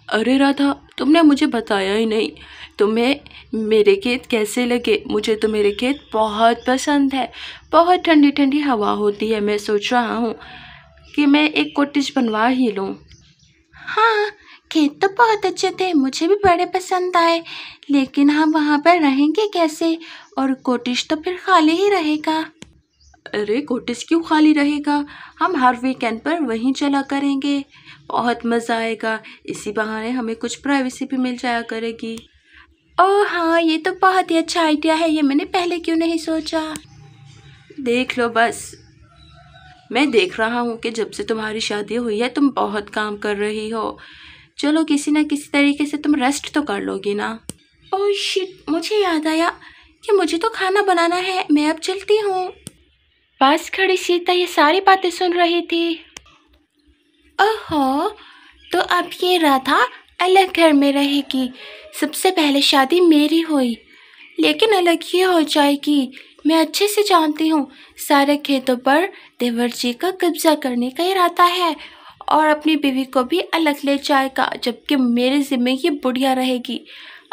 अरे राधा, तुमने मुझे बताया ही नहीं। तुम्हें मेरे खेत कैसे लगे? मुझे तो मेरे खेत बहुत पसंद है। बहुत ठंडी ठंडी हवा होती है। मैं सोच रहा हूँ कि मैं एक कॉटेज बनवा ही लूँ। हाँ, खेत तो बहुत अच्छे थे, मुझे भी बड़े पसंद आए, लेकिन हम वहाँ पर रहेंगे कैसे? और कॉटेज तो फिर खाली ही रहेगा। अरे कॉटेज क्यों खाली रहेगा? हम हर वीकेंड पर वहीं चला करेंगे। बहुत मज़ा आएगा। इसी बहाने हमें कुछ प्राइवेसी भी मिल जाया करेगी। ओह हाँ, ये तो बहुत ही अच्छा आइडिया है। ये मैंने पहले क्यों नहीं सोचा? देख लो बस, मैं देख रहा हूँ कि जब से तुम्हारी शादी हुई है तुम बहुत काम कर रही हो। चलो किसी ना किसी तरीके से तुम रेस्ट तो कर लोगी ना। ओह शिट, मुझे याद आया कि मुझे तो खाना बनाना है। मैं अब चलती हूँ। पास खड़ी सीता ये सारी बातें सुन रही थी। ओहो, तो अब ये राधा अलग घर में रहेगी। सबसे पहले शादी मेरी हुई, लेकिन अलग ही हो जाएगी। मैं अच्छे से जानती हूँ सारे खेतों पर देवर जी का कब्जा करने का इरादा है और अपनी बीवी को भी अलग ले जाएगा, जबकि मेरे जिम्मे ये बुढ़िया रहेगी।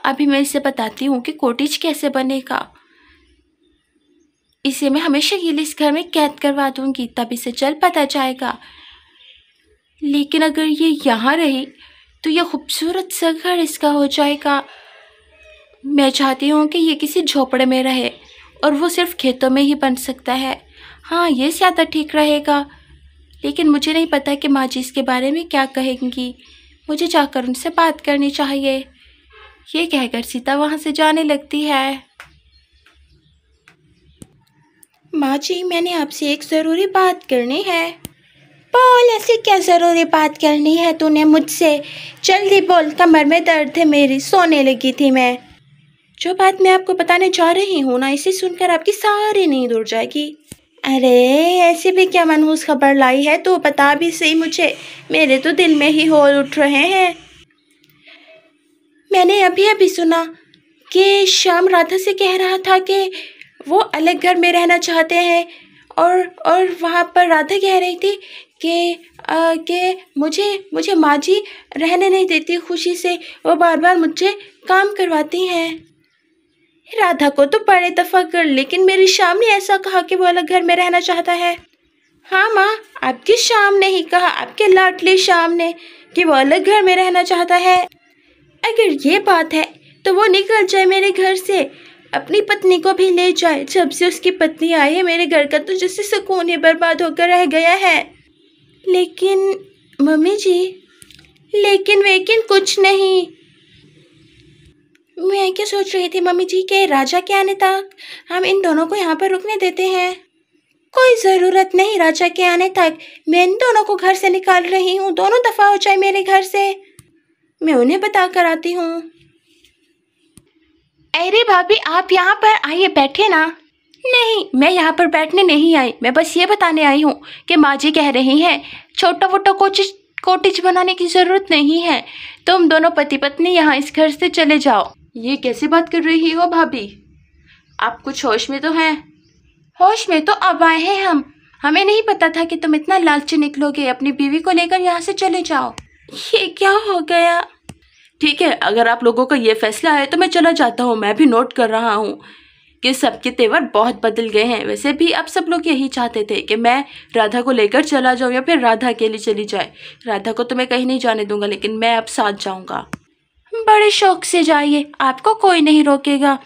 अभी मैं इसे बताती हूँ कि कॉटेज कैसे बनेगा। इसे मैं हमेशा के लिए इस घर में कैद करवा दूंगी, तब इसे जल्द पता जाएगा। लेकिन अगर ये यहाँ रही तो यह खूबसूरत सा घर इसका हो जाएगा। मैं चाहती हूँ कि ये किसी झोपड़े में रहे और वो सिर्फ खेतों में ही बन सकता है। हाँ, ये ज़्यादा ठीक रहेगा, लेकिन मुझे नहीं पता कि माँ जी इसके बारे में क्या कहेंगी। मुझे जाकर उनसे बात करनी चाहिए। ये कहकर सीता वहाँ से जाने लगती है। माँ जी, मैंने आपसे एक ज़रूरी बात करनी है। बोल, ऐसी क्या ज़रूरी बात करनी है तूने मुझसे? जल्दी बोल, कमर में दर्द है मेरी, सोने लगी थी मैं। जो बात मैं आपको बताने जा रही हूँ ना, इसे सुनकर आपकी सारी नींद उड़ जाएगी। अरे ऐसी भी क्या मनहूस खबर लाई है तो बता भी सही मुझे। मेरे तो दिल में ही होल उठ रहे हैं। मैंने अभी अभी सुना कि श्याम राधा से कह रहा था कि वो अलग घर में रहना चाहते हैं और वहाँ पर राधा कह रही थी कि मुझे माँ जी रहने नहीं देती खुशी से। वो बार बार मुझे काम करवाती हैं। राधा को तो बड़े दफ़ा कर, लेकिन मेरी शाम ने ऐसा कहा कि वो अलग घर में रहना चाहता है। हाँ माँ, आपकी शाम ने ही कहा, आपके लाडली शाम ने, कि वो अलग घर में रहना चाहता है। अगर ये बात है तो वो निकल जाए मेरे घर से, अपनी पत्नी को भी ले जाए। जब से उसकी पत्नी आई है मेरे घर का तो जैसे सुकून ही बर्बाद होकर रह गया है। लेकिन मम्मी जी, लेकिन कुछ नहीं। मैं क्या सोच रही थी मम्मी जी के राजा के आने तक हम इन दोनों को यहाँ पर रुकने देते हैं। कोई ज़रूरत नहीं राजा के आने तक। मैं इन दोनों को घर से निकाल रही हूँ, दोनों दफ़ा हो जाए मेरे घर से। मैं उन्हें बता कर आती हूँ। अरे भाभी, आप यहाँ पर आइए, बैठिए ना। नहीं, मैं यहाँ पर बैठने नहीं आई, मैं बस ये बताने आई हूँ कि माँ जी कह रही हैं छोटा मोटा कॉटेज बनाने की ज़रूरत नहीं है। तुम दोनों पति पत्नी यहाँ इस घर से चले जाओ। ये कैसे बात कर रही हो भाभी? आप कुछ होश में तो हैं? होश में तो अब आए हैं हम। हमें नहीं पता था कि तुम इतना लालची निकलोगे। अपनी बीवी को लेकर यहाँ से चले जाओ। ये क्या हो गया? ठीक है, अगर आप लोगों का ये फैसला है तो मैं चला जाता हूँ। मैं भी नोट कर रहा हूँ कि सबके तेवर बहुत बदल गए हैं। वैसे भी आप सब लोग यही चाहते थे कि मैं राधा को लेकर चला जाऊँ या फिर राधा अकेली चली जाए। राधा को तो मैं कहीं नहीं जाने दूंगा, लेकिन मैं अब साथ जाऊँगा। बड़े शौक से जाइए, आपको कोई नहीं रोकेगा।